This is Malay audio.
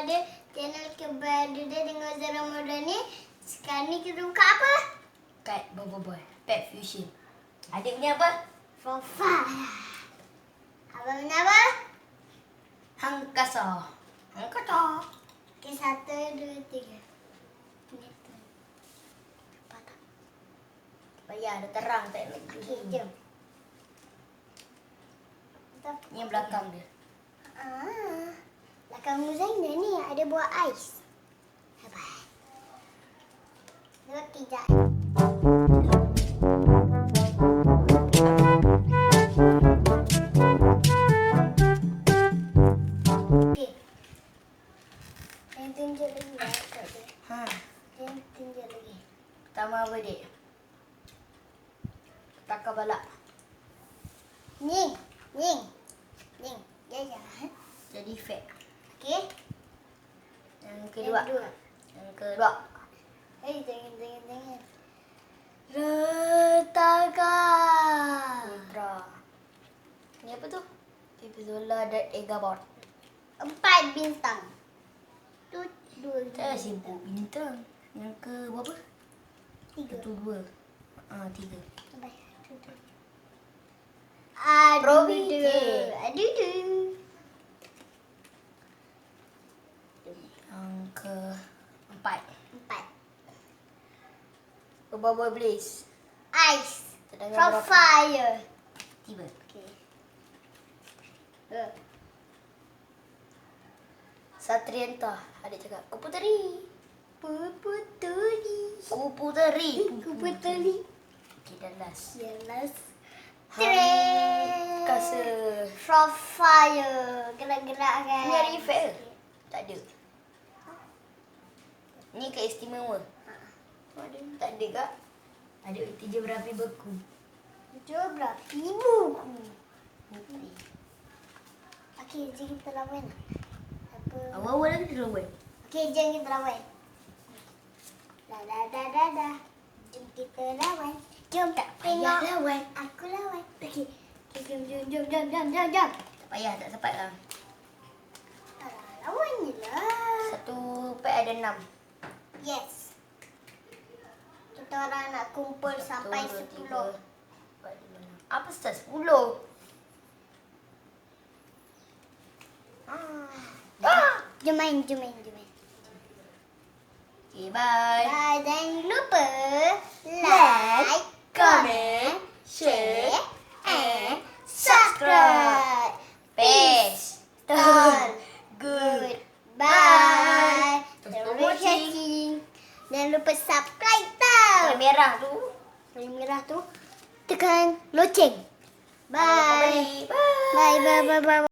kepada channel Kebaduda dengan Zara Maudani. Sekarang ni kita buka apa? Kat Boboiboy Pet Fusion. Adik punya apa? Fofa. Abang punya apa? Hangkasa. Hangkasa. Okey, 1, 2, 3. Payah ada terang tak nak. Okey, jom. Ni yang belakang dia. Belakang Muzaina ni ada buah ais. Hebat. Roti jat. Okey. Yang tunjuk lagi lah kat dia. Yang tunjuk lagi. Pertama apa dik? Takar balak. Ning. Ya. Jadi fake. Okey. Yang kedua. Jangan. Retaka. Ultra. Ni apa tu? Pipizola dan Egabot. 4 bintang. Tu 2. Saya sibuk bintang. Yang ke berapa? 3. 1, 2. 3. Aduh. Yang ke 4. 4. Boboiboy Blaze. Ice. Terdengar From berapa? fire. 3. Okey. Satrianta. Adik cakap Kuputeri. Puputeri. Kuputeri. Okey, dah last. Jelas. Kasa. From fire. Gerak-gerak kan. Ni ada efek ke? Tak ada. Ni keistimewa. Tak ada kak? Ada 3 berapi beku. Jom berapi buku. Putih. Okey, jom kita lawan. Apa? Awal-awal lagi dia lawan. Okey, jom kita lawan. Dah. Jom kita lawan. Jom tak Payah tengok. lawan. Aku lawan. Okey. Jom. Tak payah, tak sempat lah. Lawan je lah. Satu pack ada 6. Yes. Kita orang nak kumpul sampai 10. Apa start 10? Jom main. Okay, bye. Bye. Jangan lupa Like, comment, share, and subscribe. Peace. Good. Bye. Thanks for watching. Jangan lupa subscribe tau. Yang merah tu. Yang merah tu tekan loceng. Bye. Bye. Bye.